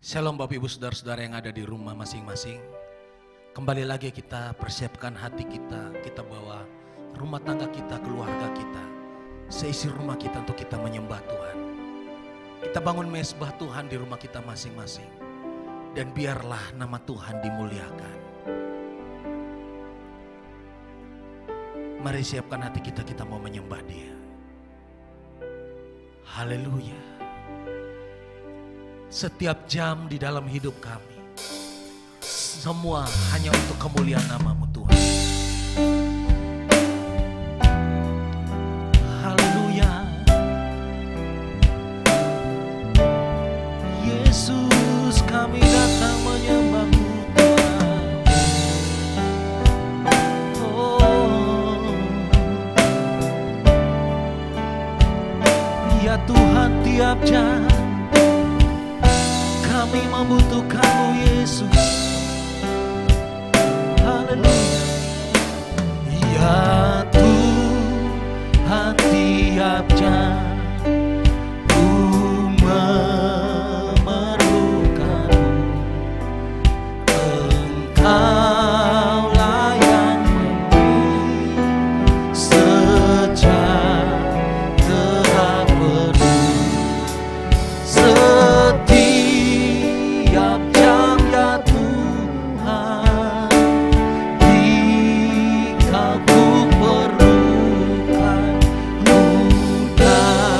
Shalom Bapak Ibu Saudara-saudara yang ada di rumah masing-masing. Kembali lagi kita persiapkan hati kita, kita bawa rumah tangga kita, keluarga kita, seisi rumah kita untuk kita menyembah Tuhan. Kita bangun mezbah Tuhan di rumah kita masing-masing. Dan biarlah nama Tuhan dimuliakan. Mari siapkan hati kita, kita mau menyembah Dia. Haleluya. Setiap jam di dalam hidup kami, semua hanya untuk kemuliaan nama-Mu Tuhan. Haleluya. Yesus, kami datang menyembah-Mu Tuhan. Oh, ya Tuhan, tiap jam kami membutuhkan-Mu Yesus. Haleluya. Ya Tuhan, tiap jam ku memerlukan-Mu. Engkaulah yang memberi sejahtera penuh. Setiap jam ya Tuhan, di Kau ku perlukan, mudah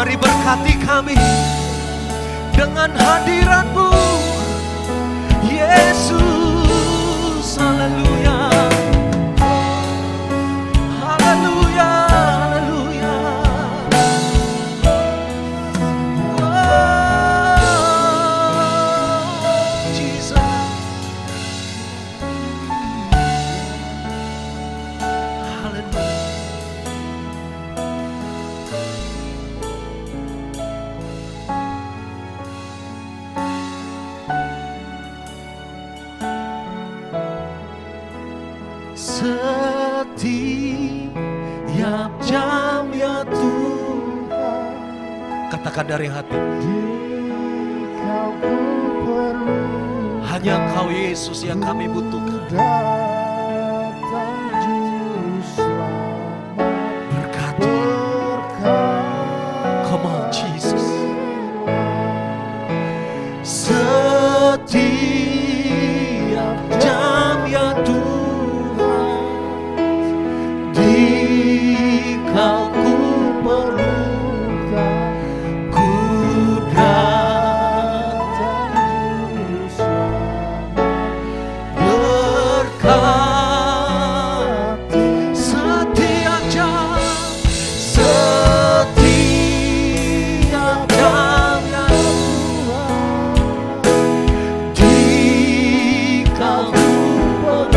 Mari berkati kami dengan hadirat-Mu, Yesus. Haleluya, haleluya, haleluya. Oh, Jesus. Haleluya. Setiap jam ya Tuhan, katakan dari hati, hanya Engkau Yesus yang kami butuhkan. Berkati, come on Jesus. Setiap jam ya Tuhan, Kau ku perlukan, ku datang berkati setiap jam ya Tuhan, di Kau ku perlukan,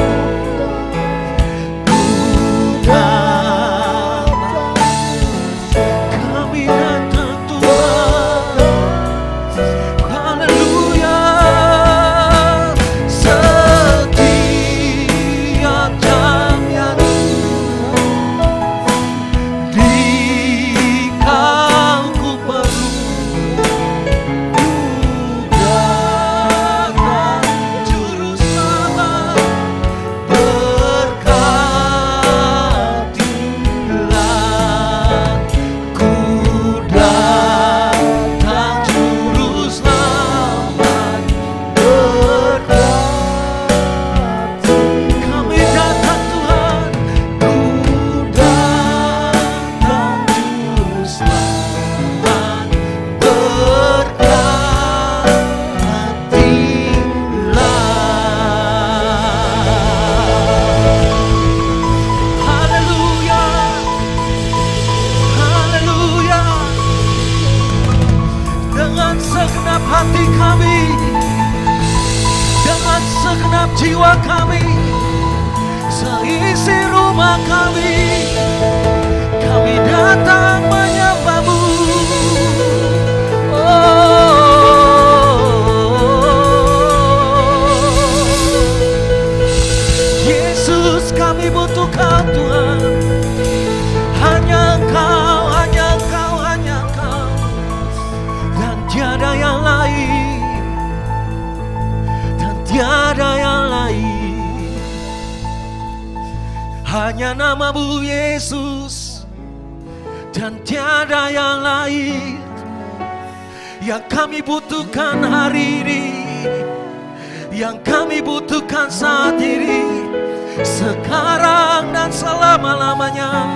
ku hati kami, dengan segenap jiwa kami, seisi rumah kami, kami datang menyembah-Mu. Yesus, kami butuhkan Tuhan. Hanya Engkau, hanya Engkau, hanya Engkau, dan tiada yang lain, dan tiada yang lain. Hanya nama-Mu Yesus, dan tiada yang lain yang kami butuhkan hari ini, yang kami butuhkan saat ini, sekarang dan selama-lamanya.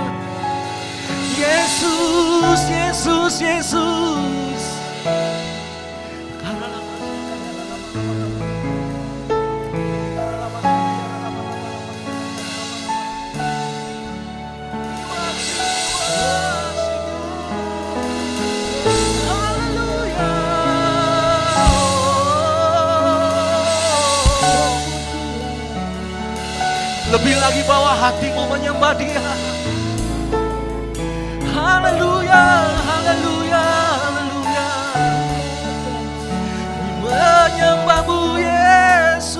Yesus, Yesus, Yesus. Lebih lagi bawa hatimu menyembah Dia. Haleluya, haleluya, haleluya. Menyembah-Mu Yesus.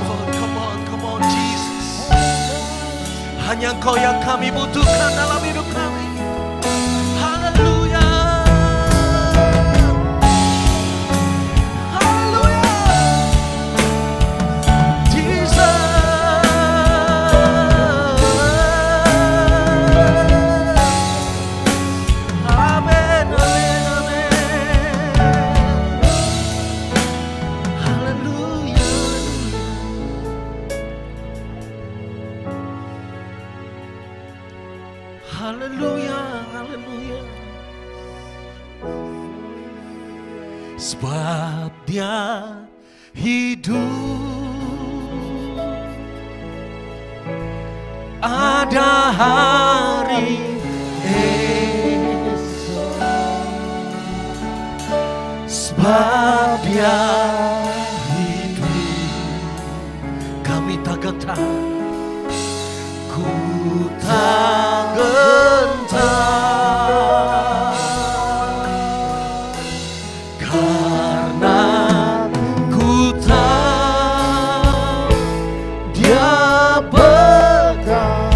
Oh, come on Jesus. Hanya Engkau yang kami butuhkan dalam hidup kami. Haleluya, haleluya. Sebab Dia hidup, ada hari esok. Sebab Dia hidup, kami tak gentar, ku tak gentar, karena ku tahu Dia pegang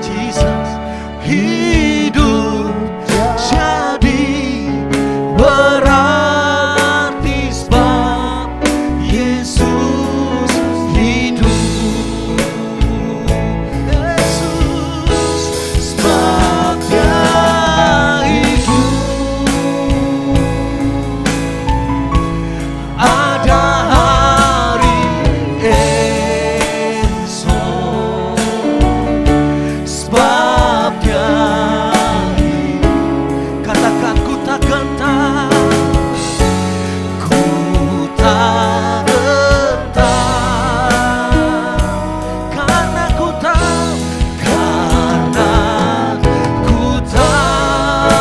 Jesus. Hidup jadi berarti sebab Yesus hidup. Yesus sebab Dia hidup, ada hari esok. Sebab Dia hidup, katakan ku tak gentar, ku tak gentar, karena ku tahu, karena ku tahu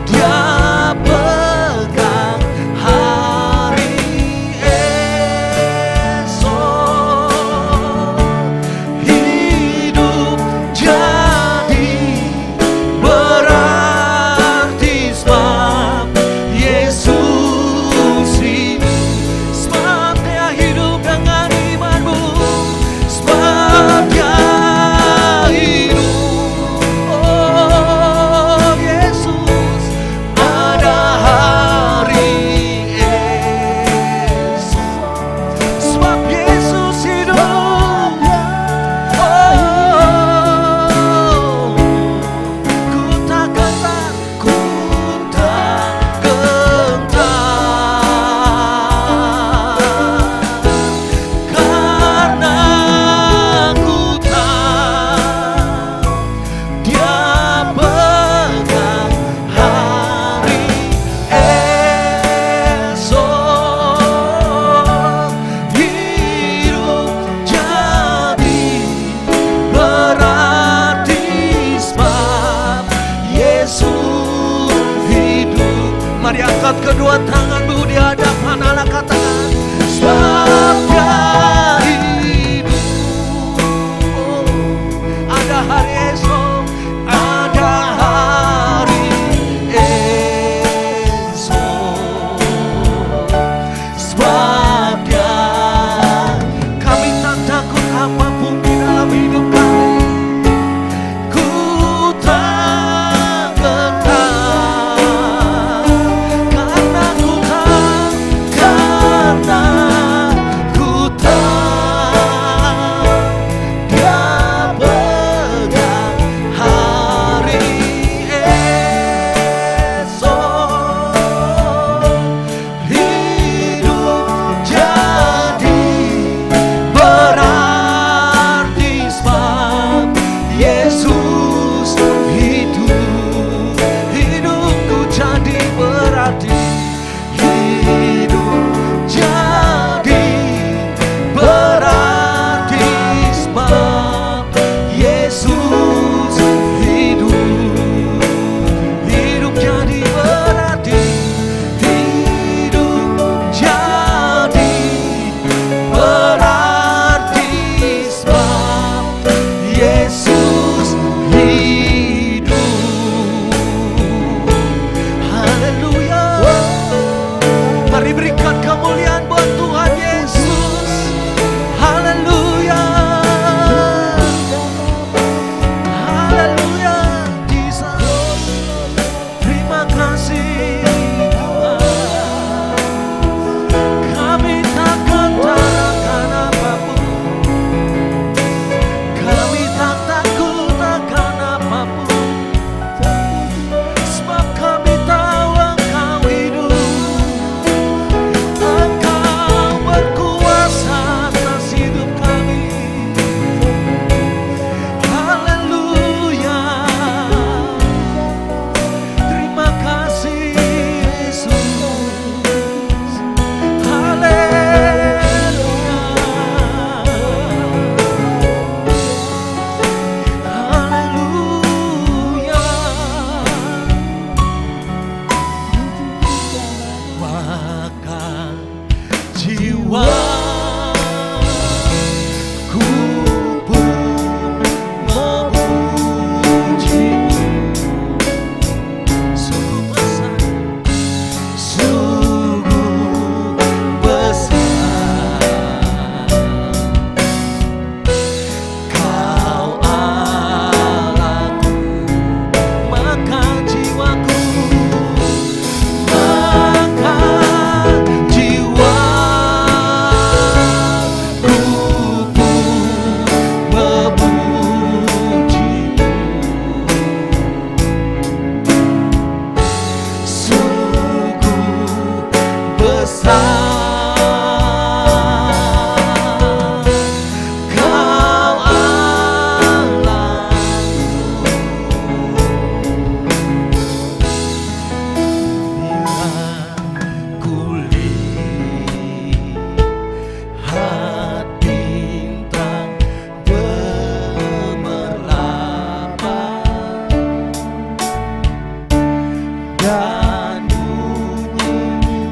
Dia pegang hari esok. Hidup jadi berarti sebab Yesus hidup. Sebab Dia hidup dengan imanmu, sebab Dia hidup. Oh Yesus, ada hari esok. Sebab Yesus hidup. Ku tak gentar, ku tak gentar, karena ku tahu Dia pegang hari esok. Hidup jadi berarti sebab Yesus hidup. Mari angkat kedua tanganmu di hadapan Allah, katakan sebab Dia hidup, ada hari esok, ada hari esok. Sebab Dia, kami tak takut apapun di dalam hidup kami. Ku tak gentar, karena ku tahu, karena Maka jiwaku pun memujimu. Sungguh besar, sungguh besar Kau Allahku. Maka jiwaku, maka jiwaku pun memujimu. Sungguh besar Kau Allahku. Bila kulihat bintang gemerlapan dan bunyi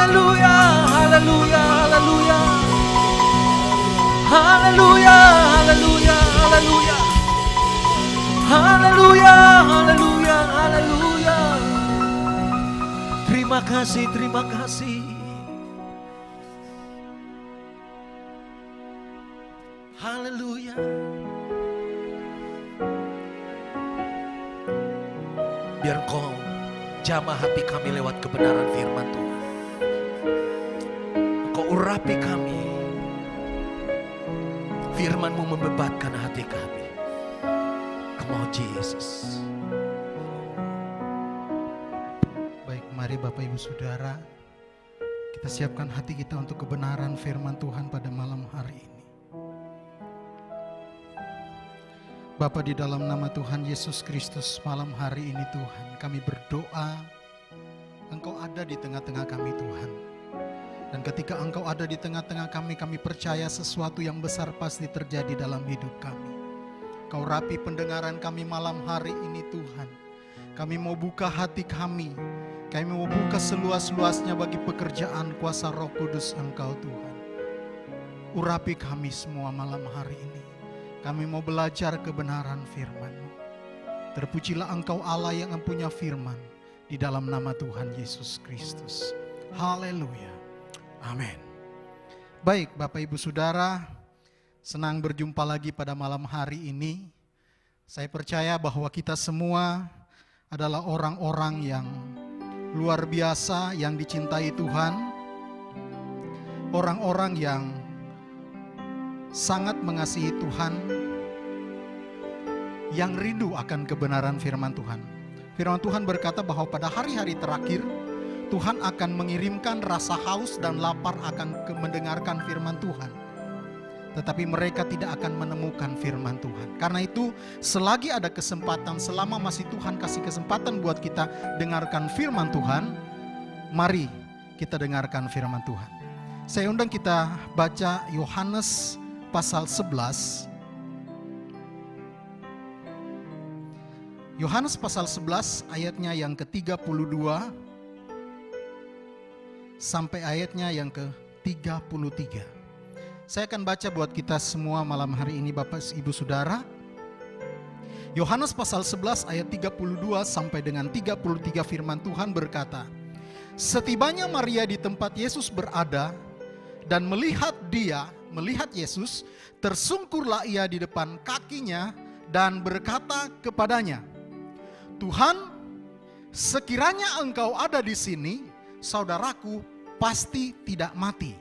Haleluya, haleluya, haleluya. Haleluya, haleluya, haleluya. Haleluya, haleluya, haleluya. Terima kasih, terima kasih. Haleluya. Biar Engkau jamah hati kami lewat kebenaran firman Tuhan. Engkau urapi kami. Firman-Mu membebatkan hati kami. Come on Jesus. Baik, mari Bapak Ibu Saudara, kita siapkan hati kita untuk kebenaran firman Tuhan pada malam hari ini. Bapa, di dalam nama Tuhan Yesus Kristus, malam hari ini Tuhan, kami berdoa Engkau ada di tengah-tengah kami Tuhan. Dan ketika Engkau ada di tengah-tengah kami, kami percaya sesuatu yang besar pasti terjadi dalam hidup kami. Kau rapi pendengaran kami malam hari ini Tuhan. Kami mau buka hati kami. Kami mau buka seluas-luasnya bagi pekerjaan kuasa Roh Kudus Engkau Tuhan. Urapi kami semua malam hari ini. Kami mau belajar kebenaran firman-Mu. Terpujilah Engkau Allah yang mempunyai firman. Di dalam nama Tuhan Yesus Kristus. Haleluya. Amin. Baik Bapak Ibu Saudara, senang berjumpa lagi pada malam hari ini. Saya percaya bahwa kita semua adalah orang-orang yang luar biasa, yang dicintai Tuhan. Orang-orang yang sangat mengasihi Tuhan, yang rindu akan kebenaran firman Tuhan. Firman Tuhan berkata bahwa pada hari-hari terakhir Tuhan akan mengirimkan rasa haus dan lapar akan mendengarkan firman Tuhan. Tetapi mereka tidak akan menemukan firman Tuhan. Karena itu selagi ada kesempatan, selama masih Tuhan kasih kesempatan buat kita dengarkan firman Tuhan, mari kita dengarkan firman Tuhan. Saya undang kita baca Yohanes pasal 11. Yohanes pasal 11 ayatnya yang ke-32 sampai ayatnya yang ke-33. Saya akan baca buat kita semua malam hari ini Bapak Ibu Saudara. Yohanes pasal 11 ayat 32 sampai dengan 33 firman Tuhan berkata, setibanya Maria di tempat Yesus berada dan melihat Yesus, tersungkurlah ia di depan kakinya dan berkata kepadanya, Tuhan, sekiranya Engkau ada di sini, saudaraku pasti tidak mati.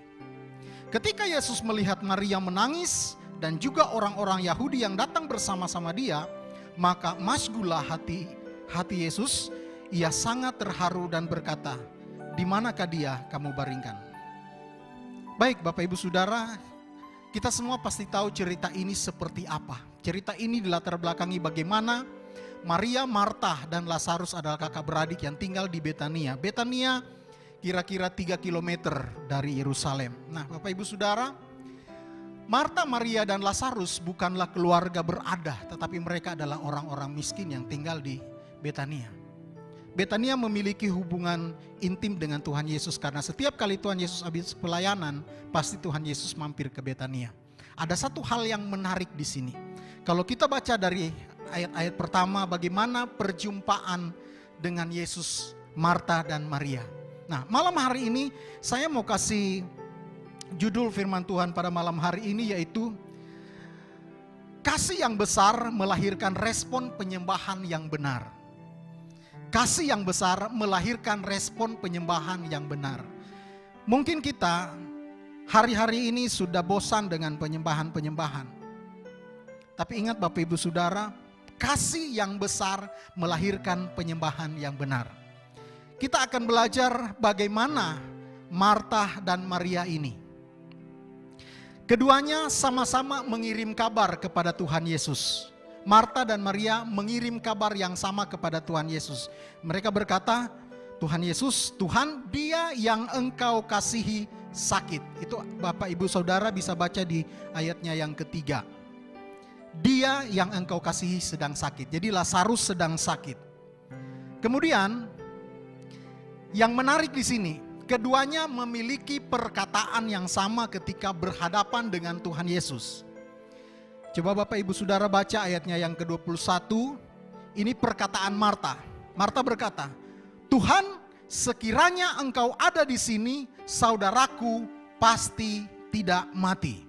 Ketika Yesus melihat Maria menangis dan juga orang-orang Yahudi yang datang bersama-sama dia, maka masgulah hati Yesus, ia sangat terharu dan berkata, di manakah dia kamu baringkan? Baik Bapak Ibu Saudara, kita semua pasti tahu cerita ini seperti apa. Cerita ini dilatar belakangi bagaimana Maria, Marta, dan Lazarus adalah kakak beradik yang tinggal di Betania. Betania kira-kira 3 km dari Yerusalem. Nah Bapak Ibu Saudara, Marta, Maria, dan Lazarus bukanlah keluarga berada, tetapi mereka adalah orang-orang miskin yang tinggal di Betania. Betania memiliki hubungan intim dengan Tuhan Yesus karena setiap kali Tuhan Yesus habis pelayanan, pasti Tuhan Yesus mampir ke Betania. Ada satu hal yang menarik di sini. Kalau kita baca dari ayat-ayat pertama, bagaimana perjumpaan dengan Yesus, Marta, dan Maria. Nah, malam hari ini saya mau kasih judul firman Tuhan pada malam hari ini, yaitu kasih yang besar melahirkan respon penyembahan yang benar. Kasih yang besar melahirkan respon penyembahan yang benar. Mungkin kita hari-hari ini sudah bosan dengan penyembahan-penyembahan. Tapi ingat Bapak Ibu Saudara, kasih yang besar melahirkan penyembahan yang benar. Kita akan belajar bagaimana Marta dan Maria ini. Keduanya sama-sama mengirim kabar kepada Tuhan Yesus. Marta dan Maria mengirim kabar yang sama kepada Tuhan Yesus. Mereka berkata, Tuhan Yesus, Tuhan, dia yang Engkau kasihi sakit. Itu Bapak Ibu Saudara bisa baca di ayatnya yang ketiga. Dia yang Engkau kasihi sedang sakit. Jadi Lazarus sedang sakit. Kemudian yang menarik di sini, keduanya memiliki perkataan yang sama ketika berhadapan dengan Tuhan Yesus. Coba Bapak Ibu Saudara baca ayatnya yang ke-21. Ini perkataan Marta. Marta berkata, "Tuhan, sekiranya Engkau ada di sini, saudaraku pasti tidak mati."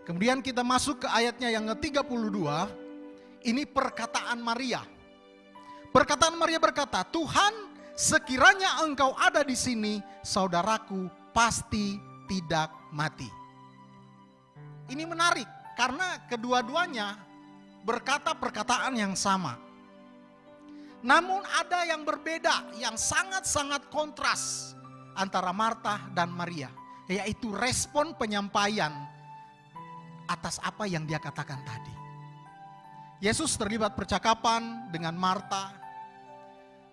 Kemudian kita masuk ke ayatnya yang ke-32. Ini perkataan Maria. Perkataan Maria berkata, "Tuhan, sekiranya Engkau ada di sini, saudaraku pasti tidak mati." Ini menarik karena kedua-duanya berkata perkataan yang sama. Namun ada yang berbeda, yang sangat-sangat kontras antara Marta dan Maria, yaitu respon penyampaian atas apa yang dia katakan tadi. Yesus terlibat percakapan dengan Marta,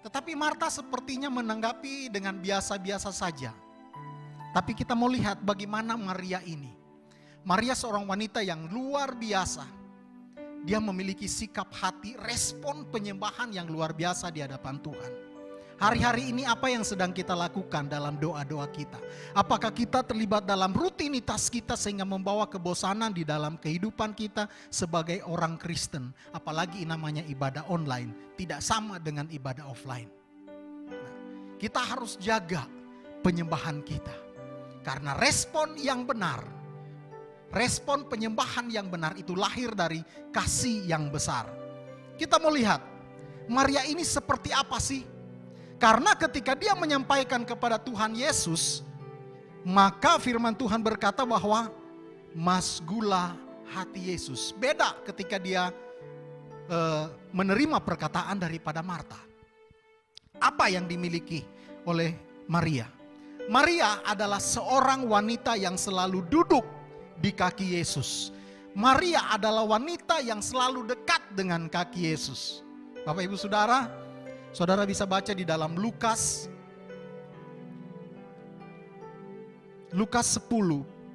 tetapi Marta sepertinya menanggapi dengan biasa-biasa saja. Tapi kita mau lihat bagaimana Maria ini. Maria seorang wanita yang luar biasa. Dia memiliki sikap hati, respon penyembahan yang luar biasa di hadapan Tuhan. Hari-hari ini apa yang sedang kita lakukan dalam doa-doa kita? Apakah kita terlibat dalam rutinitas kita sehingga membawa kebosanan di dalam kehidupan kita sebagai orang Kristen? Apalagi namanya ibadah online, tidak sama dengan ibadah offline. Nah, kita harus jaga penyembahan kita. Karena respon yang benar, respon penyembahan yang benar itu lahir dari kasih yang besar. Kita mau lihat, Maria ini seperti apa sih? Karena ketika dia menyampaikan kepada Tuhan Yesus, maka firman Tuhan berkata bahwa masgulah hati Yesus. Beda ketika dia menerima perkataan daripada Marta. Apa yang dimiliki oleh Maria? Maria adalah seorang wanita yang selalu duduk di kaki Yesus. Maria adalah wanita yang selalu dekat dengan kaki Yesus. Bapak Ibu Saudara, saudara bisa baca di dalam Lukas 10.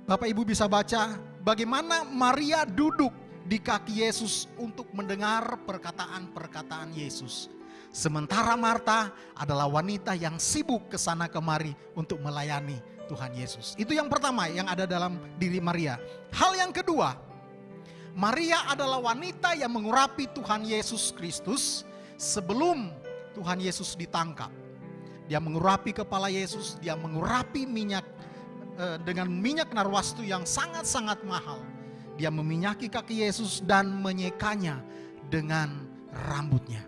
Bapak Ibu bisa baca bagaimana Maria duduk di kaki Yesus untuk mendengar perkataan-perkataan Yesus. Sementara Marta adalah wanita yang sibuk ke sana kemari untuk melayani Tuhan Yesus. Itu yang pertama yang ada dalam diri Maria. Hal yang kedua, Maria adalah wanita yang mengurapi Tuhan Yesus Kristus sebelum Tuhan Yesus ditangkap. Dia mengurapi kepala Yesus, dia mengurapi minyak dengan minyak narwastu yang sangat-sangat mahal. Dia meminyaki kaki Yesus dan menyekanya dengan rambutnya.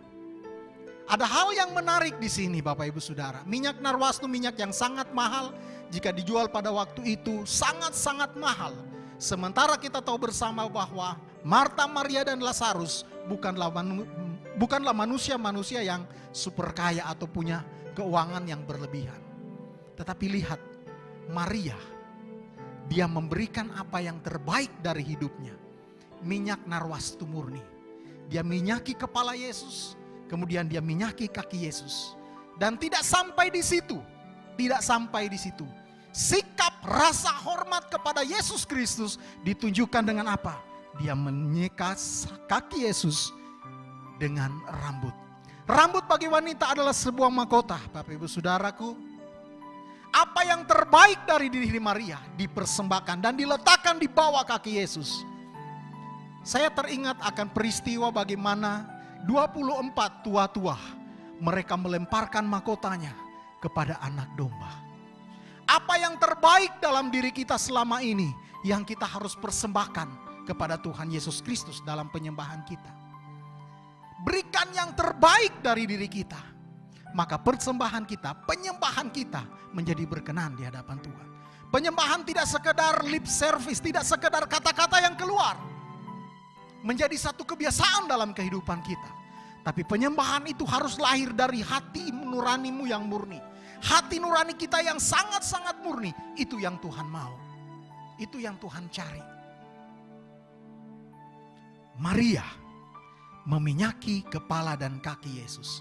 Ada hal yang menarik di sini Bapak Ibu Saudara. Minyak narwastu, minyak yang sangat mahal, jika dijual pada waktu itu sangat-sangat mahal. Sementara kita tahu bersama bahwa Marta, Maria dan Lazarus bukanlah manusia-manusia yang super kaya atau punya keuangan yang berlebihan. Tetapi lihat, Maria, dia memberikan apa yang terbaik dari hidupnya. Minyak narwastu murni. Dia minyaki kepala Yesus, kemudian dia minyaki kaki Yesus. Dan tidak sampai di situ. Tidak sampai di situ. Sikap rasa hormat kepada Yesus Kristus ditunjukkan dengan apa? Dia menyeka kaki Yesus dengan rambut. Rambut bagi wanita adalah sebuah mahkota, Bapak Ibu Saudaraku. Apa yang terbaik dari diri Maria dipersembahkan dan diletakkan di bawah kaki Yesus. Saya teringat akan peristiwa bagaimana 24 tua-tua mereka melemparkan mahkotanya kepada anak domba. Apa yang terbaik dalam diri kita selama ini yang kita harus persembahkan kepada Tuhan Yesus Kristus dalam penyembahan kita. Berikan yang terbaik dari diri kita. Maka persembahan kita, penyembahan kita menjadi berkenan di hadapan Tuhan. Penyembahan tidak sekedar lip service, tidak sekedar kata-kata yang keluar. Menjadi satu kebiasaan dalam kehidupan kita. Tapi penyembahan itu harus lahir dari hati nuranimu yang murni. Hati nurani kita yang sangat-sangat murni, itu yang Tuhan mau. Itu yang Tuhan cari. Maria meminyaki kepala dan kaki Yesus.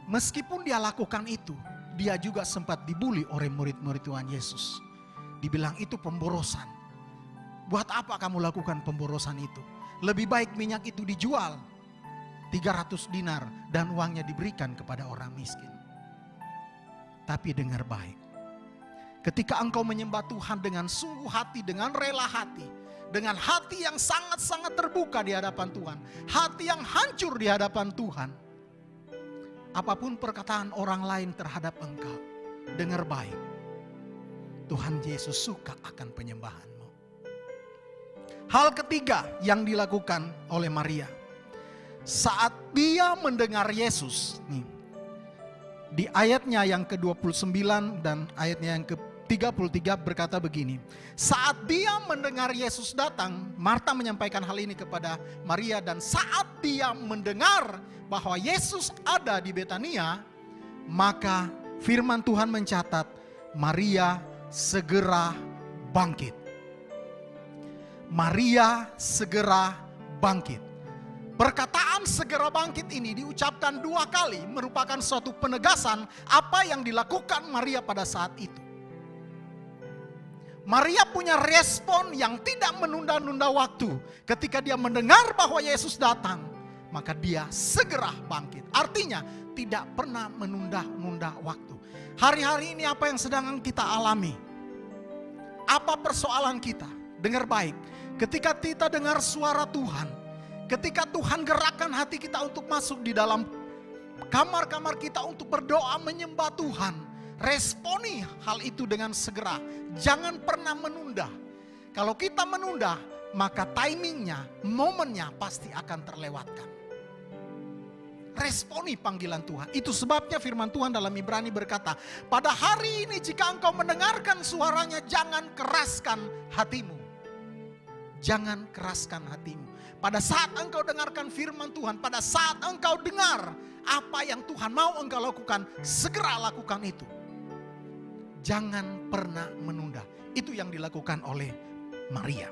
Meskipun dia lakukan itu, dia juga sempat dibully oleh murid-murid Tuhan Yesus. Dibilang itu pemborosan. Buat apa kamu lakukan pemborosan itu? Lebih baik minyak itu dijual 300 dinar dan uangnya diberikan kepada orang miskin. Tapi dengar baik. Ketika engkau menyembah Tuhan dengan sungguh hati, dengan rela hati, dengan hati yang sangat-sangat terbuka di hadapan Tuhan, hati yang hancur di hadapan Tuhan, apapun perkataan orang lain terhadap engkau, dengar baik. Tuhan Yesus suka akan penyembahanmu. Hal ketiga yang dilakukan oleh Maria, saat dia mendengar Yesus, nih, di ayatnya yang ke-29 dan ayatnya yang ke-33 berkata begini. Saat dia mendengar Yesus datang, Marta menyampaikan hal ini kepada Maria, dan saat dia mendengar bahwa Yesus ada di Betania, maka firman Tuhan mencatat Maria segera bangkit. Maria segera bangkit. Perkataan segera bangkit ini diucapkan 2 kali, merupakan suatu penegasan apa yang dilakukan Maria pada saat itu. Maria punya respon yang tidak menunda-nunda waktu. Ketika dia mendengar bahwa Yesus datang, maka dia segera bangkit. Artinya tidak pernah menunda-nunda waktu. Hari-hari ini apa yang sedang kita alami? Apa persoalan kita? Dengar baik, ketika kita dengar suara Tuhan, ketika Tuhan gerakkan hati kita untuk masuk di dalam kamar-kamar kita untuk berdoa menyembah Tuhan, responi hal itu dengan segera. Jangan pernah menunda. Kalau kita menunda, maka timingnya, momennya pasti akan terlewatkan. Responi panggilan Tuhan. Itu sebabnya firman Tuhan dalam Ibrani berkata, pada hari ini jika engkau mendengarkan suaranya, jangan keraskan hatimu. Jangan keraskan hatimu. Pada saat engkau dengarkan firman Tuhan, pada saat engkau dengar apa yang Tuhan mau engkau lakukan, segera lakukan itu. Jangan pernah menunda. Itu yang dilakukan oleh Maria.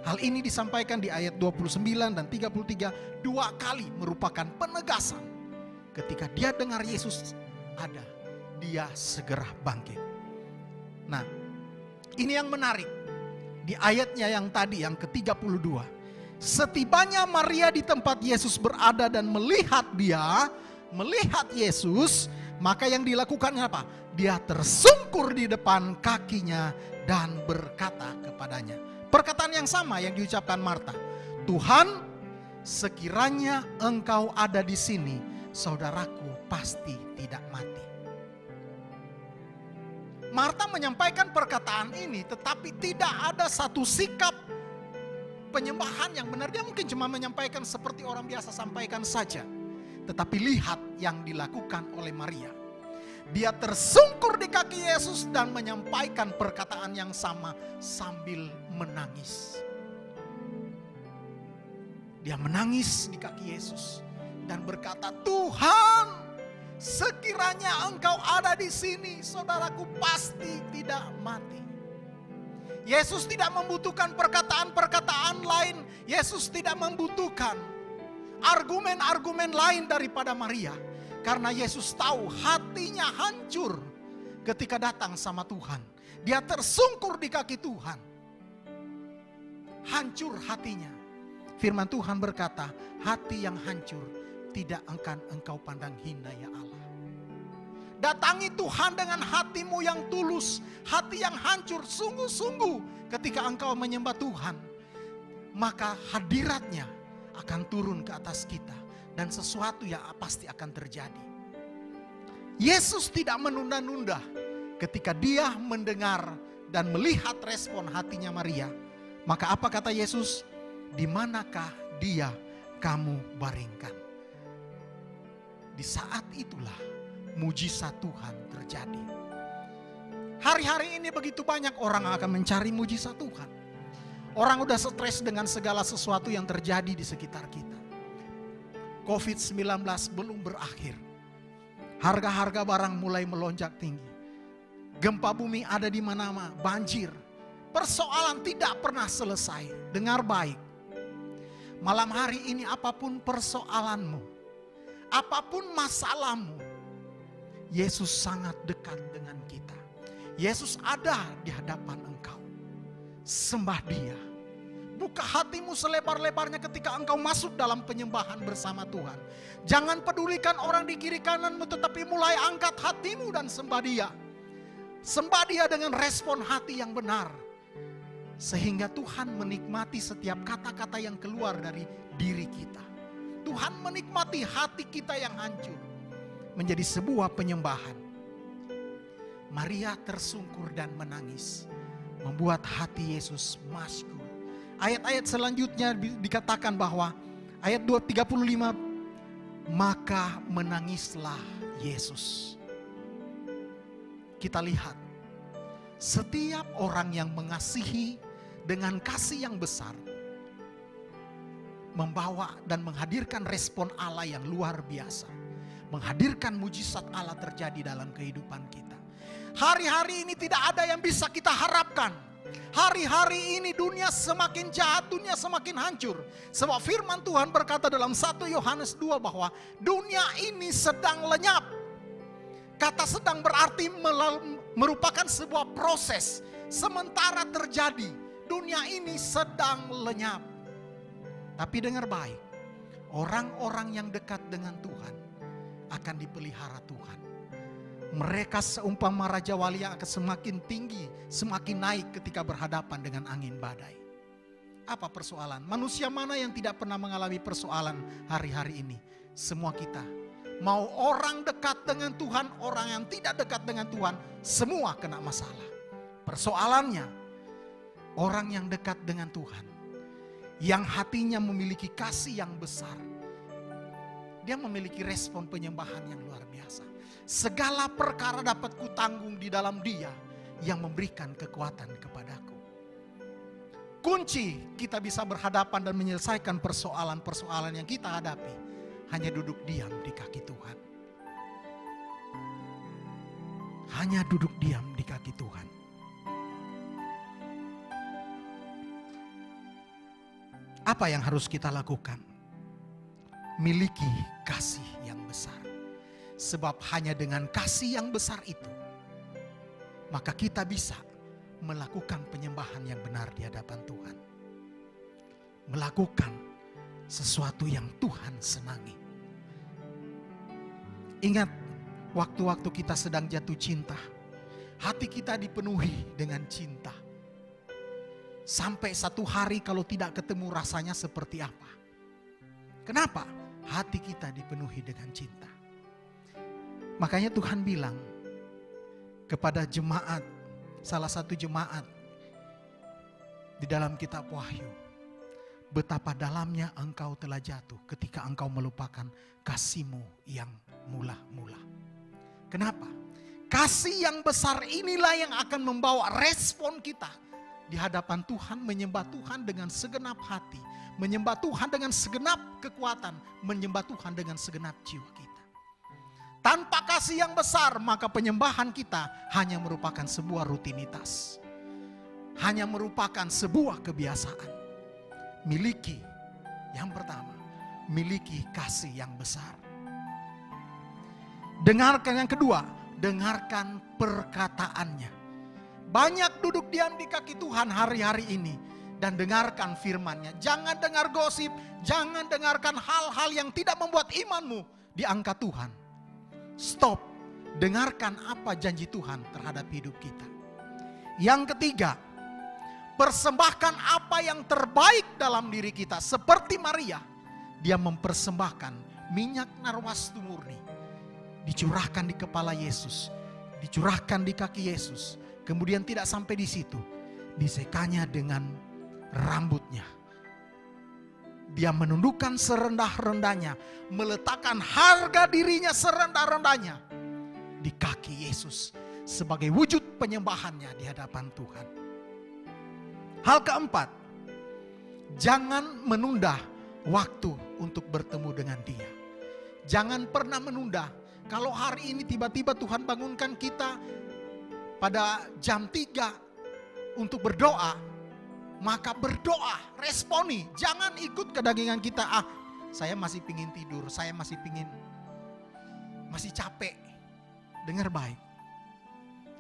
Hal ini disampaikan di ayat 29 dan 33, 2 kali merupakan penegasan. Ketika dia dengar Yesus ada, dia segera bangkit. Nah, ini yang menarik. Di ayatnya yang tadi, yang ke-32. Setibanya Maria di tempat Yesus berada dan melihat Yesus, maka yang dilakukannya apa? Dia tersungkur di depan kakinya dan berkata kepadanya. Perkataan yang sama yang diucapkan Marta. Tuhan, sekiranya engkau ada di sini, saudaraku pasti tidak mati. Marta menyampaikan perkataan ini, tetapi tidak ada satu sikap penyembahan yang benar. Dia mungkin cuma menyampaikan seperti orang biasa sampaikan saja. Tetapi lihat yang dilakukan oleh Maria. Dia tersungkur di kaki Yesus dan menyampaikan perkataan yang sama sambil menangis. Dia menangis di kaki Yesus dan berkata, Tuhan, sekiranya engkau ada di sini, saudaraku pasti tidak mati. Yesus tidak membutuhkan perkataan-perkataan lain. Yesus tidak membutuhkan argumen-argumen lain daripada Maria. Karena Yesus tahu hatinya hancur ketika datang sama Tuhan. Dia tersungkur di kaki Tuhan. Hancur hatinya. Firman Tuhan berkata, hati yang hancur tidak akan engkau pandang hina ya Allah. Datangi Tuhan dengan hatimu yang tulus, hati yang hancur sungguh-sungguh ketika engkau menyembah Tuhan. Maka hadiratnya akan turun ke atas kita dan sesuatu yang pasti akan terjadi. Yesus tidak menunda-nunda ketika dia mendengar dan melihat respon hatinya Maria. Maka apa kata Yesus? Di manakah dia kamu baringkan? Di saat itulah mujizat Tuhan terjadi. Hari-hari ini begitu banyak orang akan mencari mujizat Tuhan. Orang udah stres dengan segala sesuatu yang terjadi di sekitar kita. COVID-19 belum berakhir. Harga-harga barang mulai melonjak tinggi. Gempa bumi ada di mana-mana, banjir. Persoalan tidak pernah selesai. Dengar baik. Malam hari ini apapun persoalanmu, apapun masalahmu, Yesus sangat dekat dengan kita. Yesus ada di hadapan engkau. Sembah Dia. Buka hatimu selebar-lebarnya ketika engkau masuk dalam penyembahan bersama Tuhan. Jangan pedulikan orang di kiri kananmu, tetapi mulai angkat hatimu dan sembah Dia. Sembah Dia dengan respon hati yang benar. Sehingga Tuhan menikmati setiap kata-kata yang keluar dari diri kita. Tuhan menikmati hati kita yang hancur menjadi sebuah penyembahan. Maria tersungkur dan menangis, membuat hati Yesus masyhur. Ayat-ayat selanjutnya dikatakan bahwa ayat 2:35, maka menangislah Yesus. Kita lihat, setiap orang yang mengasihi dengan kasih yang besar, membawa dan menghadirkan respon Allah yang luar biasa. Menghadirkan mujizat Allah terjadi dalam kehidupan kita. Hari-hari ini tidak ada yang bisa kita harapkan. Hari-hari ini dunia semakin jahat, dunia semakin hancur. Sebab firman Tuhan berkata dalam 1 Yohanes 2 bahwa dunia ini sedang lenyap. Kata sedang berarti merupakan sebuah proses. Sementara terjadi, dunia ini sedang lenyap. Tapi dengar baik, orang-orang yang dekat dengan Tuhan akan dipelihara Tuhan. Mereka seumpama Raja Wali yang akan semakin tinggi, semakin naik ketika berhadapan dengan angin badai. Apa persoalan? Manusia mana yang tidak pernah mengalami persoalan hari-hari ini? Semua kita. Mau orang dekat dengan Tuhan, orang yang tidak dekat dengan Tuhan, semua kena masalah. Persoalannya, orang yang dekat dengan Tuhan, yang hatinya memiliki kasih yang besar, dia memiliki respon penyembahan yang luar biasa. Segala perkara dapat kutanggung di dalam Dia yang memberikan kekuatan kepadaku. Kunci kita bisa berhadapan dan menyelesaikan persoalan-persoalan yang kita hadapi hanya duduk diam di kaki Tuhan. Hanya duduk diam di kaki Tuhan. Apa yang harus kita lakukan? Miliki kasih yang besar. Sebab hanya dengan kasih yang besar itu, maka kita bisa melakukan penyembahan yang benar di hadapan Tuhan. Melakukan sesuatu yang Tuhan senangi. Ingat, waktu-waktu kita sedang jatuh cinta, hati kita dipenuhi dengan cinta. Sampai satu hari kalau tidak ketemu rasanya seperti apa. Kenapa? Hati kita dipenuhi dengan cinta. Makanya Tuhan bilang kepada jemaat, salah satu jemaat di dalam kitab Wahyu, betapa dalamnya engkau telah jatuh ketika engkau melupakan kasih-Mu yang mula-mula. Kenapa? Kasih yang besar inilah yang akan membawa respon kita di hadapan Tuhan, menyembah Tuhan dengan segenap hati, menyembah Tuhan dengan segenap kekuatan, menyembah Tuhan dengan segenap jiwa kita. Tanpa kasih yang besar, maka penyembahan kita hanya merupakan sebuah rutinitas. Hanya merupakan sebuah kebiasaan. Miliki, yang pertama, miliki kasih yang besar. Dengarkan yang kedua, dengarkan perkataannya. Banyak duduk diam di kaki Tuhan hari-hari ini dan dengarkan firman-Nya. Jangan dengar gosip, jangan dengarkan hal-hal yang tidak membuat imanmu diangkat Tuhan. Stop, dengarkan apa janji Tuhan terhadap hidup kita. Yang ketiga, persembahkan apa yang terbaik dalam diri kita. Seperti Maria, dia mempersembahkan minyak narwastu murni. Dicurahkan di kepala Yesus, dicurahkan di kaki Yesus. Kemudian tidak sampai di situ, disekanya dengan rambutnya. Dia menundukkan serendah-rendahnya, meletakkan harga dirinya serendah-rendahnya di kaki Yesus sebagai wujud penyembahannya di hadapan Tuhan. Hal keempat, jangan menunda waktu untuk bertemu dengan Dia. Jangan pernah menunda. Kalau hari ini tiba-tiba Tuhan bangunkan kita pada jam 3 untuk berdoa, maka berdoa, responi. Jangan ikut kedagingan kita. Saya masih pingin tidur, saya masih capek. Dengar baik.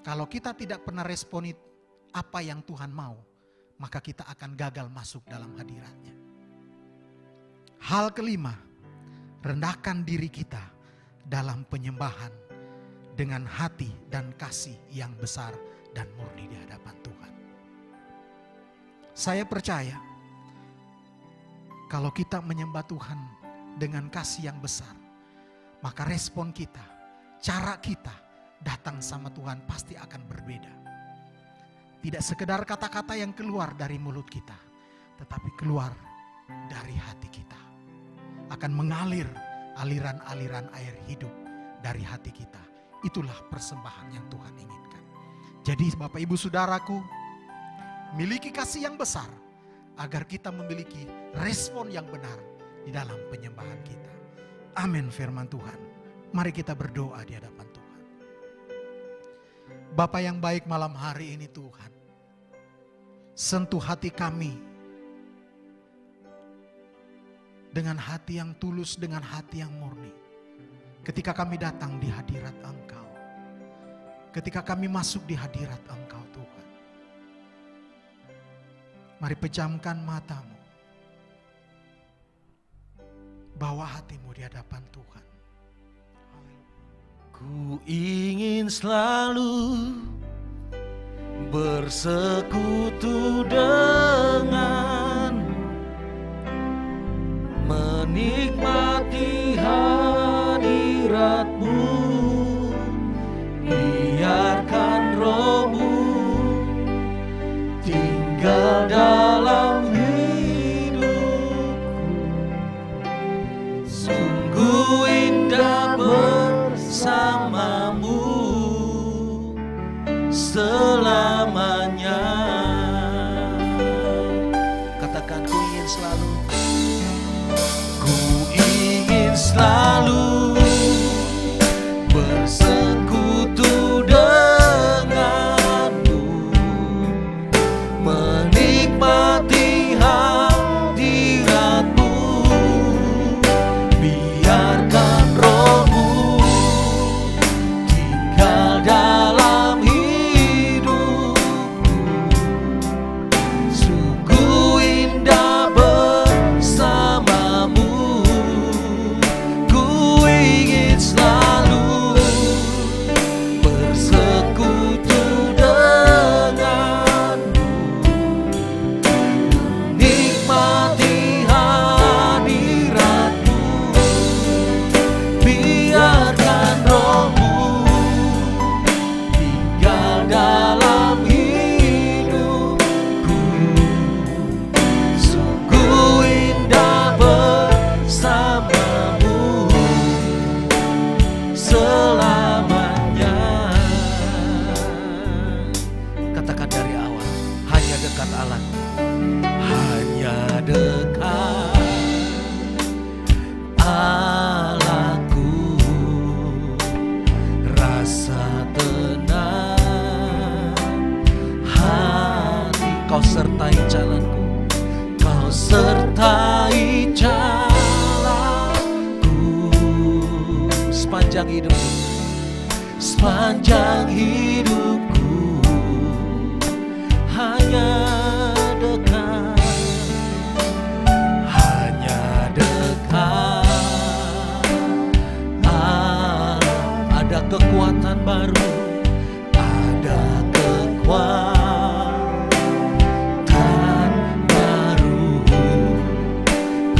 Kalau kita tidak pernah responi apa yang Tuhan mau, maka kita akan gagal masuk dalam hadiratnya. Hal kelima, rendahkan diri kita dalam penyembahan dengan hati dan kasih yang besar dan murni di hadapan Tuhan. Saya percaya kalau kita menyembah Tuhan dengan kasih yang besar, maka respon kita, cara kita datang sama Tuhan pasti akan berbeda. Tidak sekedar kata-kata yang keluar dari mulut kita, tetapi keluar dari hati kita. Akan mengalir aliran-aliran air hidup dari hati kita. Itulah persembahan yang Tuhan inginkan. Jadi Bapak Ibu Saudaraku, miliki kasih yang besar agar kita memiliki respon yang benar di dalam penyembahan kita. Amin firman Tuhan. Mari kita berdoa di hadapan Tuhan. Bapa yang baik, malam hari ini Tuhan, sentuh hati kami dengan hati yang tulus, dengan hati yang murni. Ketika kami datang di hadirat Engkau, ketika kami masuk di hadirat Engkau Tuhan, mari pejamkan matamu, bawa hatimu di hadapan Tuhan. Ku ingin selalu bersekutu dengan, menikmati hadirat-Mu, biarkan Roh-Mu tinggal dalam hidupku. Sungguh indah bersamamu selamanya. Katakan, ku ingin selalu, ku ingin selalu bersekutu denganmu, menikmati hadirat-Mu, biarkan Roh-Mu tinggal dalam hidupku. Sungguh indah bersamamu, ku ingin selalu bersekutu denganmu, nikmati hadirat-Mu, biarkan Roh-Mu tinggal dalam hidupku. Sungguh indah bersamamu selamanya. Katakan dari awal, hanya dekat Allah, hanya dekat Allahku, rasa tenang hati. Kau sertai jalanku, Kau sertai jalanku sepanjang hidupku, sepanjang hidupku. Hanya dekat, hanya dekat Allah. Ada kekuatan baru, ada kekuatan baru.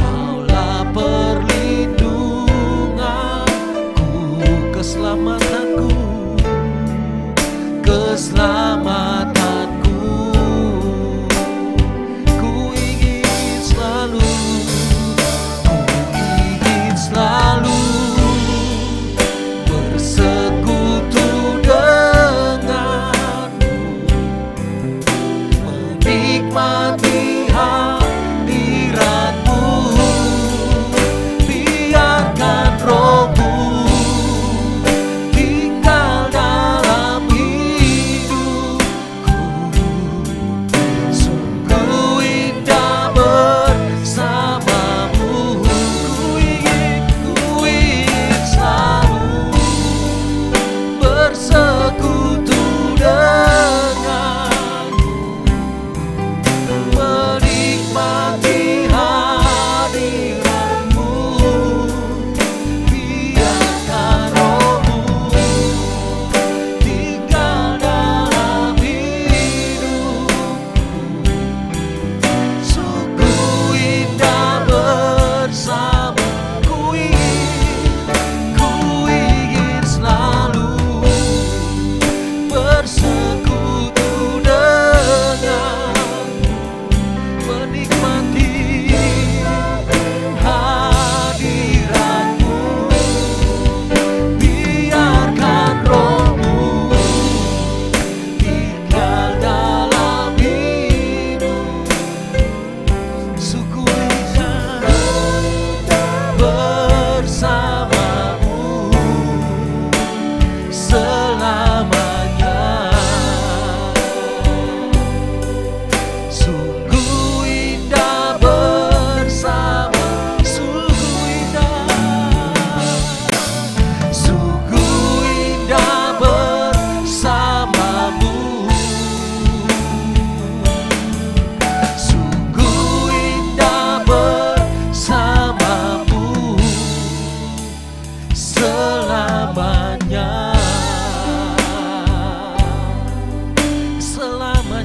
Kaulah perlindunganku, keselamatanku.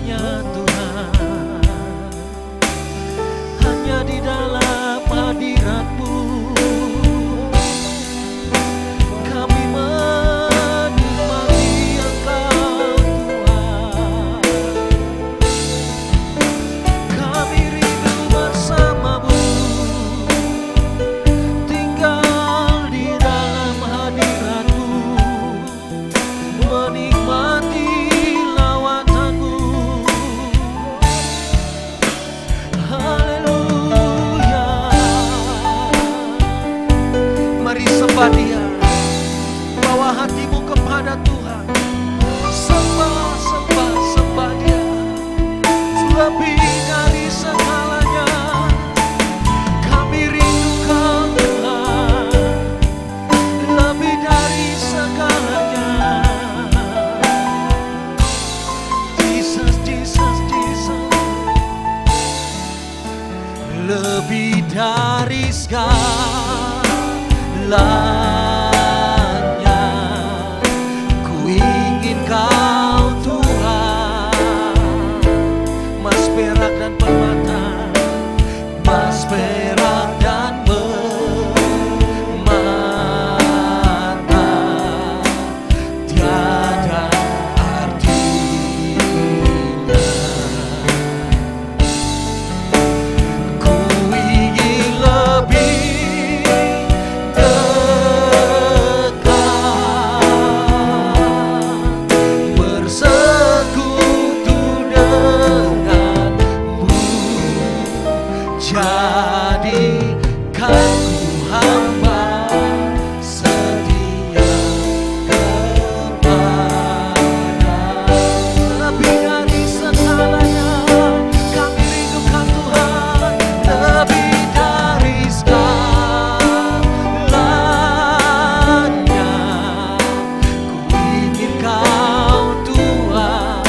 hanya Tuhan, hanya di dalam hadirat-Mu kami menikmati Engkau Tuhan. Kami rindu bersama-Mu, tinggal di dalam hadirat-Mu, menikmati lawatan-Mu. Haleluya. Mari sembah Dia, bawa hatimu kepada Tuhan. Sembah, sembah, sembah Dia. Lebih dari segalanya, kami rindu Kau Tuhan. Lebih dari segalanya. Jesus, Jesus, Jesus. Lebih dari segalanya, ku ingin Kau Tuhan. Mas perak dan permata, mas perak dan permata, tiada artinya. Ku ingin lebih dekat, bersekutu denganmu. Jadikan ku hamba setia kepadamu. Lebih dari segalanya, kami rindukan Tuhan. Lebih dari segalanya, ku ingin Kau Tuhan.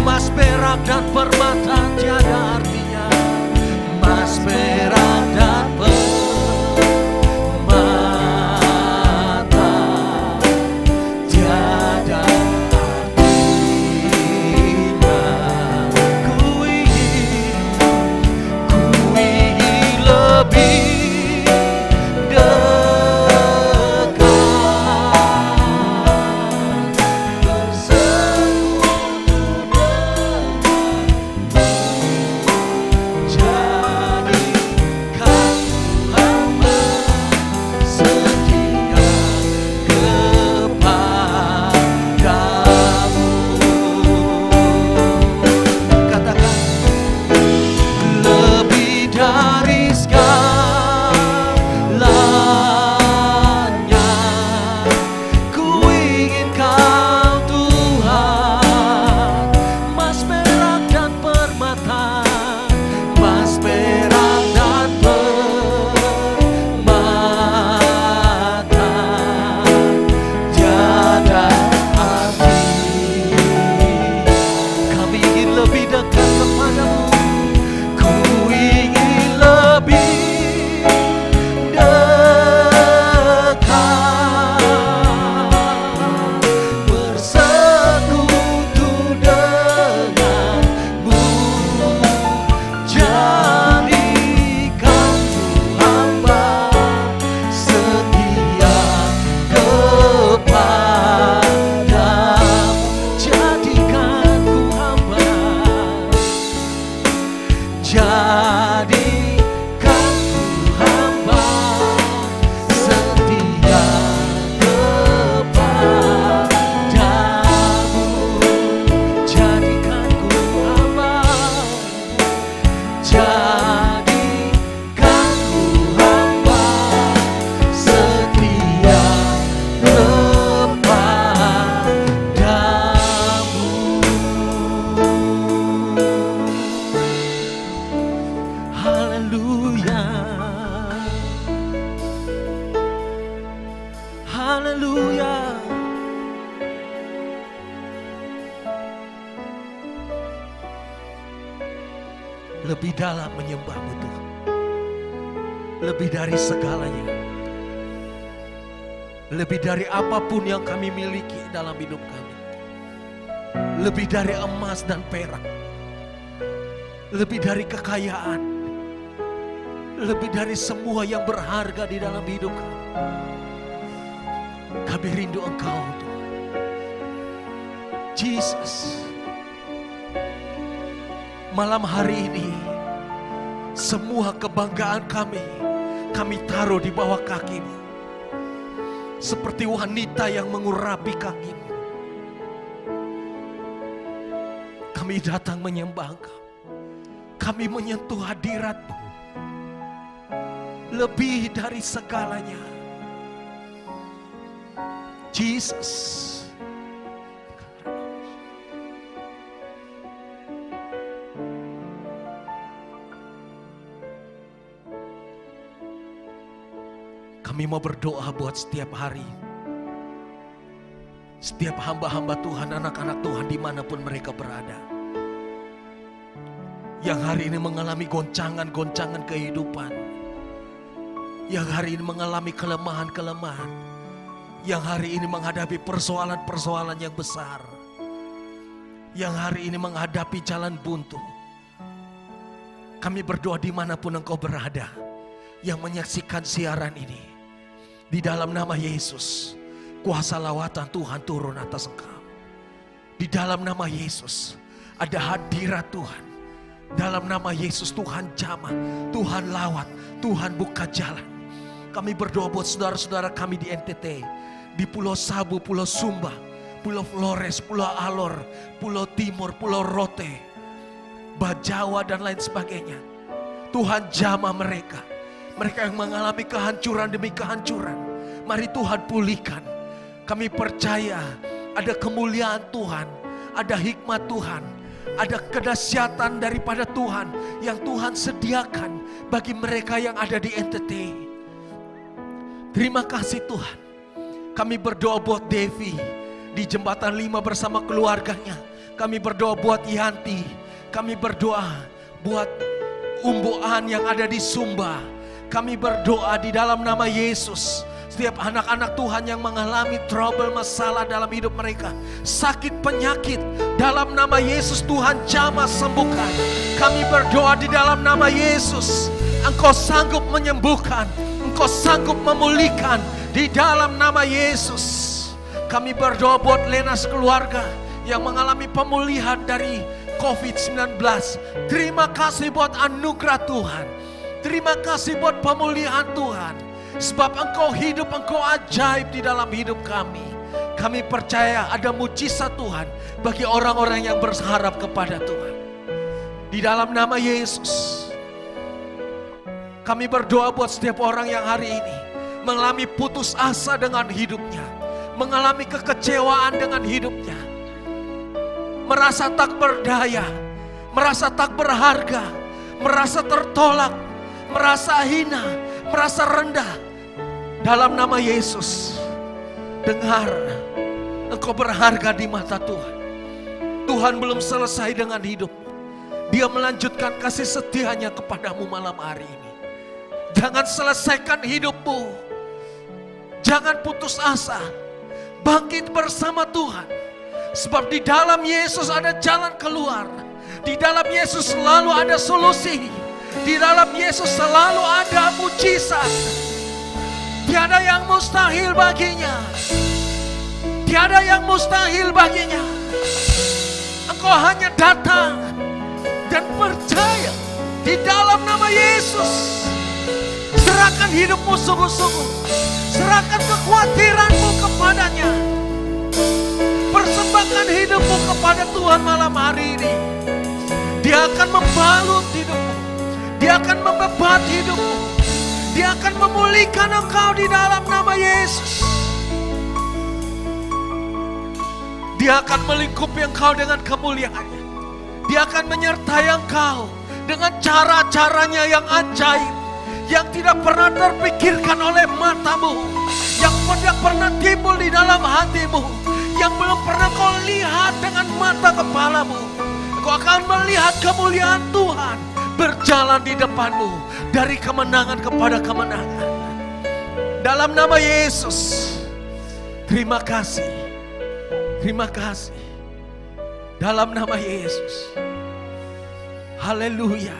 Mas perak dan permata tiada artinya. Mas perak dan permata tiada artinya. Ku ingin lebih dekat, bersekutu denganmu. Jadikan ku hamba setia kepadamu. Katakan, lebih dari segalanya, ku ingin Kau Tuhan. Mas perak dan permata, mas perak dan permata, tiada arti. Kami ingin lebih dekat kepadamu. Ku ingin lebih dekat, bersekutu denganmu. Jadikan ku hamba setia kepadamu. Jadikan ku hamba, jadikan ku hamba setia kepadamu. Jadikan ku hamba, jadikan ku hamba setia kepadamu. Haleluya, haleluya. Lebih dalam menyembah-Mu Tuhan, lebih dari segalanya, lebih dari apapun yang kami miliki dalam hidup kami, lebih dari emas dan perak, lebih dari kekayaan, lebih dari semua yang berharga di dalam hidup kami. Kami rindu Engkau Tuhan. Jesus, malam hari ini semua kebanggaan kami taruh di bawah kaki-Mu. Seperti wanita yang mengurapi kaki-Mu. Kami datang menyembah Engkau. Kami menyentuh hadirat-Mu. Lebih dari segalanya. Jesus. Kami mau berdoa buat setiap hari. Setiap hamba-hamba Tuhan, anak-anak Tuhan dimanapun mereka berada. Yang hari ini mengalami goncangan-goncangan kehidupan. Yang hari ini mengalami kelemahan-kelemahan. Yang hari ini menghadapi persoalan-persoalan yang besar. Yang hari ini menghadapi jalan buntu. Kami berdoa dimanapun engkau berada. Yang menyaksikan siaran ini. Di dalam nama Yesus, kuasa lawatan Tuhan turun atas engkau. Di dalam nama Yesus, ada hadirat Tuhan. Dalam nama Yesus Tuhan jamah, Tuhan lawat, Tuhan buka jalan. Kami berdoa buat saudara-saudara kami di NTT, di Pulau Sabu, Pulau Sumba, Pulau Flores, Pulau Alor, Pulau Timur, Pulau Rote, Bajawa dan lain sebagainya. Tuhan jamah mereka. Mereka yang mengalami kehancuran demi kehancuran. Mari Tuhan pulihkan. Kami percaya ada kemuliaan Tuhan. Ada hikmat Tuhan. Ada kedahsyatan daripada Tuhan. Yang Tuhan sediakan bagi mereka yang ada di NTT. Terima kasih Tuhan. Kami berdoa buat Devi. Di Jembatan 5 bersama keluarganya. Kami berdoa buat Yanti. Kami berdoa buat Umboan yang ada di Sumba. Kami berdoa di dalam nama Yesus. Setiap anak-anak Tuhan yang mengalami trouble, masalah dalam hidup mereka. Sakit, penyakit. Dalam nama Yesus Tuhan jamah sembuhkan. Kami berdoa di dalam nama Yesus. Engkau sanggup menyembuhkan. Engkau sanggup memulihkan. Di dalam nama Yesus. Kami berdoa buat Lenas keluarga. Yang mengalami pemulihan dari COVID-19. Terima kasih buat anugerah Tuhan. Terima kasih buat pemulihan Tuhan. Sebab engkau hidup, engkau ajaib di dalam hidup kami. Kami percaya ada mujizat Tuhan bagi orang-orang yang berharap kepada Tuhan. Di dalam nama Yesus. Kami berdoa buat setiap orang yang hari ini mengalami putus asa dengan hidupnya. Mengalami kekecewaan dengan hidupnya. Merasa tak berdaya. Merasa tak berharga. Merasa tertolak. Merasa hina, merasa rendah. Dalam nama Yesus, dengar, engkau berharga di mata Tuhan. Tuhan belum selesai dengan hidup. Dia melanjutkan kasih setianya kepadamu malam hari ini. Jangan selesaikan hidupmu. Jangan putus asa. Bangkit bersama Tuhan. Sebab di dalam Yesus ada jalan keluar. Di dalam Yesus selalu ada solusi. Di dalam Yesus selalu ada mujizat. Tiada yang mustahil baginya. Tiada yang mustahil baginya. Engkau hanya datang dan percaya di dalam nama Yesus. Serahkan hidupmu sungguh-sungguh. Serahkan kekhawatiranmu kepadanya. Persembahkan hidupmu kepada Tuhan malam hari ini. Dia akan membalut hidupmu. Dia akan membebat hidupmu. Dia akan memulihkan engkau di dalam nama Yesus. Dia akan melingkupi engkau dengan kemuliaannya. Dia akan menyertai engkau dengan cara-caranya yang ajaib. Yang tidak pernah terpikirkan oleh matamu. Yang tidak pernah timbul di dalam hatimu. Yang belum pernah kau lihat dengan mata kepalamu. Kau akan melihat kemuliaan Tuhan berjalan di depanmu dari kemenangan kepada kemenangan. Dalam nama Yesus. Terima kasih. Terima kasih. Dalam nama Yesus. Haleluya.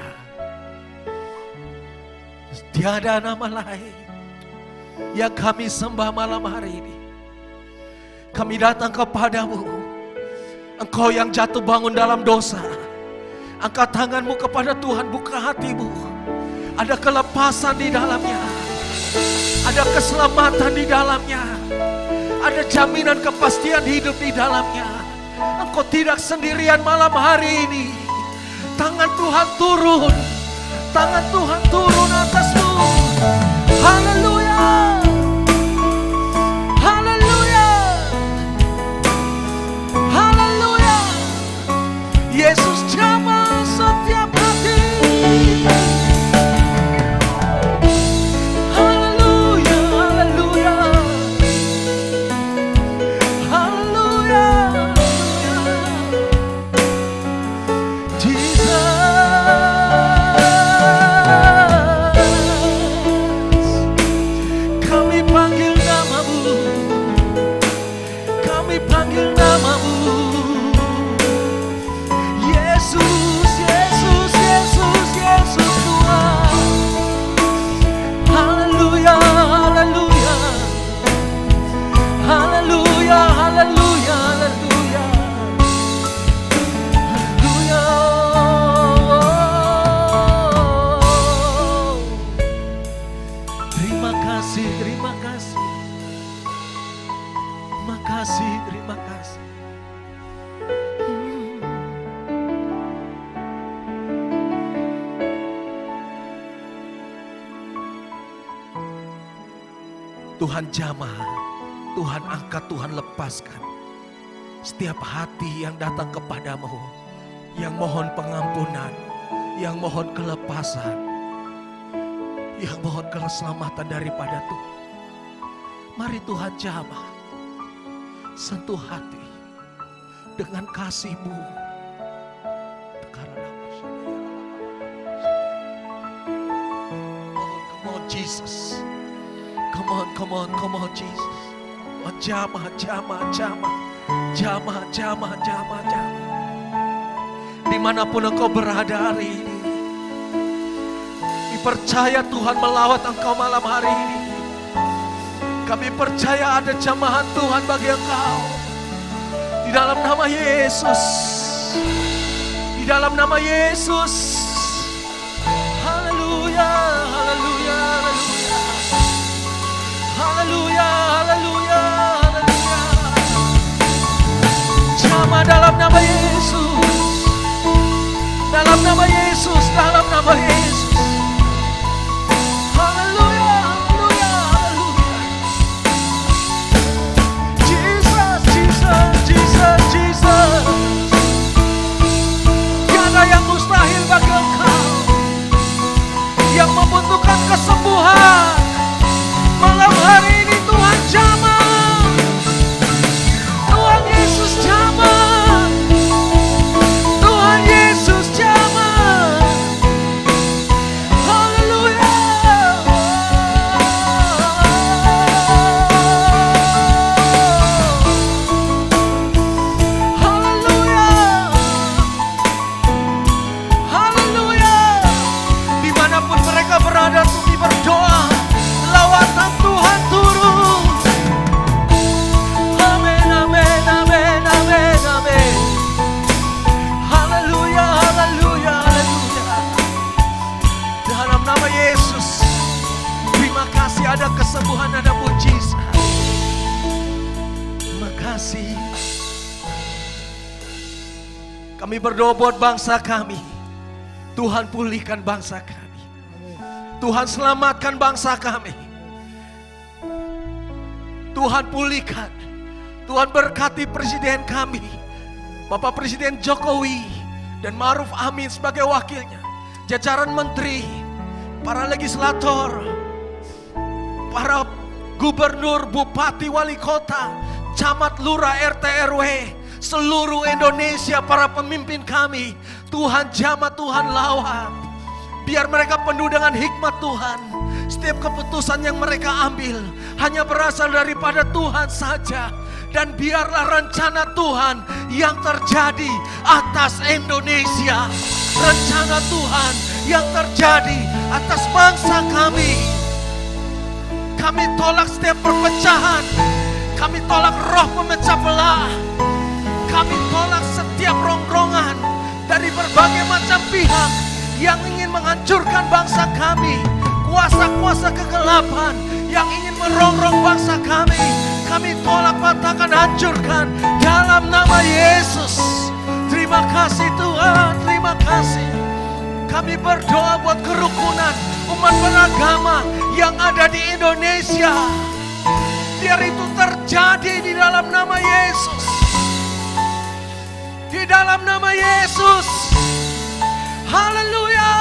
Tiada nama lain yang kami sembah malam hari ini. Kami datang kepadamu, Engkau yang jatuh bangun dalam dosa. Angkat tanganmu kepada Tuhan, buka hatimu. Ada kelepasan di dalamnya, ada keselamatan di dalamnya, ada jaminan kepastian hidup di dalamnya. Engkau tidak sendirian malam hari ini. Tangan Tuhan turun, tangan Tuhan turun atasmu. Haleluya, haleluya, haleluya. Yesus jamah setiap hati. Haleluya, haleluya, haleluya. Kami panggil namamu, kami panggil namamu. Yesus, Yesus, Yesus, Yesus Tuhan. Haleluya, haleluya, haleluya, haleluya, haleluya, haleluya. Terima kasih, terima kasih, terima kasih, terima kasih. Tuhan jamah, Tuhan angkat, Tuhan lepaskan setiap hati yang datang kepadamu, yang mohon pengampunan, yang mohon kelepasan, yang mohon keselamatan daripada Tuhan. Mari Tuhan jamah, sentuh hati dengan kasih-Mu. Come on Jesus. Come on, come on, come on Jesus. Oh, jamah, jamah, jamah, jamah, jamah, jamah, jamah. Dimanapun engkau berada hari ini, dipercaya Tuhan melawat engkau malam hari ini. Kami percaya ada jamahan Tuhan bagi engkau. Di dalam nama Yesus, di dalam nama Yesus. Haleluya, haleluya, haleluya. Haleluya, haleluya, haleluya. Jamah dalam nama Yesus, dalam nama Yesus, dalam nama Yesus. Haleluya, haleluya, haleluya. Jesus, Jesus, Jesus, Jesus. Tiada yang mustahil bagi engkau, yang membutuhkan kesembuhan. Malam hari ini Tuhan jamah, Tuhan Yesus jamah, Tuhan Yesus jamah. Haleluya, haleluya, haleluya. Dimanapun mereka berada, kami berdoa. Lawatan Tuhan turun. Amin, amin, amin, amin, amin. Haleluya, haleluya, haleluya. Dalam nama Yesus, terima kasih ada kesembuhan, ada mujizat. Terima kasih. Kami berdoa buat bangsa kami. Tuhan pulihkan bangsa kami. Tuhan selamatkan bangsa kami. Tuhan pulihkan. Tuhan berkati presiden kami, Bapak Presiden Jokowi dan Ma'ruf Amin sebagai wakilnya, jajaran menteri, para legislator, para gubernur, bupati, wali kota, camat, lurah, RT, RW, seluruh Indonesia, para pemimpin kami. Tuhan jamah, Tuhan lawat. Biar mereka penuh dengan hikmat Tuhan. Setiap keputusan yang mereka ambil hanya berasal daripada Tuhan saja. Dan biarlah rencana Tuhan yang terjadi atas Indonesia. rencana Tuhan yang terjadi atas bangsa kami. Kami tolak setiap perpecahan. Kami tolak roh pemecah belah. Kami tolak setiap rongrongan dari berbagai macam pihak yang ingin menghancurkan bangsa kami. Kuasa-kuasa kegelapan yang ingin merongrong bangsa kami. Kami tolak, patahkan, hancurkan dalam nama Yesus. Terima kasih Tuhan, terima kasih. Kami berdoa buat kerukunan umat beragama yang ada di Indonesia. Biar itu terjadi di dalam nama Yesus. Di dalam nama Yesus. Haleluya.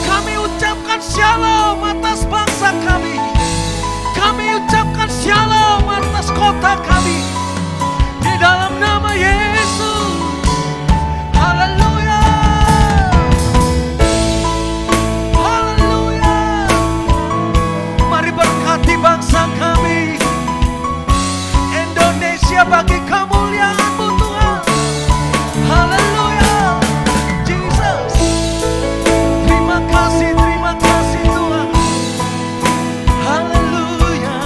Kami ucapkan shalom atas bangsa kami. Kami ucapkan shalom atas kota kami. Di dalam nama Yesus. Haleluya. Haleluya. Mari berkati bangsa kami. Indonesia bagi kemuliaan-Mu Tuhan. Haleluya. Jesus. Terima kasih Tuhan. Haleluya.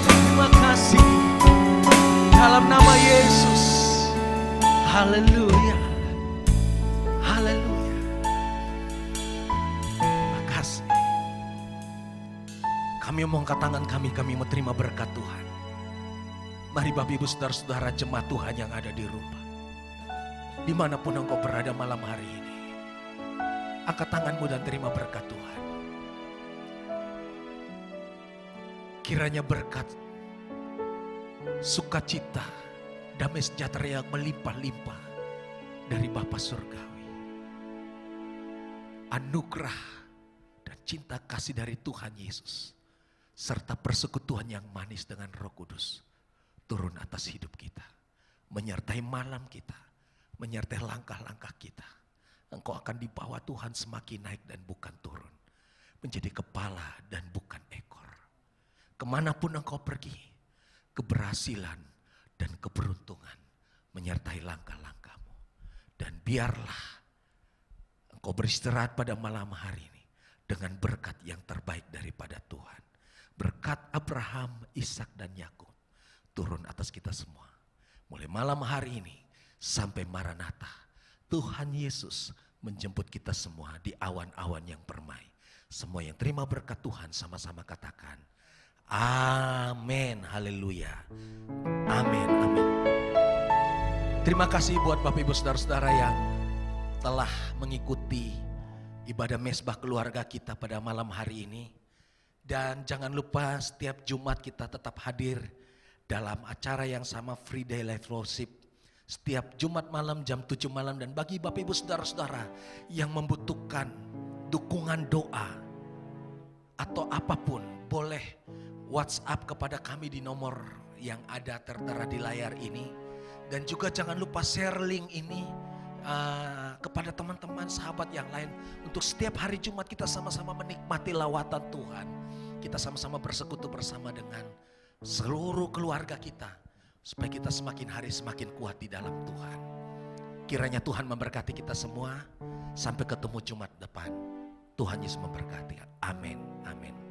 Terima kasih. Dalam nama Yesus. Haleluya. Haleluya. Terima kasih. Kami mengangkat tangan kami mau terima berkat Tuhan. Mari Bapak Ibu Saudara-saudara jemaat Tuhan yang ada di rumah. Dimanapun engkau berada malam hari ini. Angkat tanganmu dan terima berkat Tuhan. Kiranya berkat, sukacita, damai sejahtera yang melimpah-limpah dari Bapa Surgawi. Anugerah dan cinta kasih dari Tuhan Yesus. Serta persekutuan yang manis dengan Roh Kudus. Turun atas hidup kita. Menyertai malam kita. Menyertai langkah-langkah kita. Engkau akan dibawa Tuhan semakin naik dan bukan turun. Menjadi kepala dan bukan ekor. Kemanapun engkau pergi, keberhasilan dan keberuntungan menyertai langkah-langkahmu. Dan biarlah engkau beristirahat pada malam hari ini dengan berkat yang terbaik daripada Tuhan. Berkat Abraham, Ishak dan Yakub turun atas kita semua. Mulai malam hari ini sampai Maranatha, Tuhan Yesus menjemput kita semua di awan-awan yang permai. Semua yang terima berkat Tuhan sama-sama katakan amin, haleluya, amin, amin. Terima kasih buat Bapak Ibu Saudara-saudara yang telah mengikuti ibadah mesbah keluarga kita pada malam hari ini. Dan jangan lupa setiap Jumat kita tetap hadir dalam acara yang sama, Free Day Life Fellowship. Setiap Jumat malam jam 7 malam. Dan bagi Bapak Ibu Saudara-saudara yang membutuhkan dukungan doa atau apapun, boleh WhatsApp kepada kami di nomor yang ada tertera di layar ini. Dan juga jangan lupa share link ini kepada teman-teman sahabat yang lain. Untuk setiap hari Jumat kita sama-sama menikmati lawatan Tuhan. Kita sama-sama bersekutu bersama dengan seluruh keluarga kita. Supaya kita semakin hari semakin kuat di dalam Tuhan. Kiranya Tuhan memberkati kita semua. Sampai ketemu Jumat depan. Tuhan Yesus memberkati. Amin. Amin.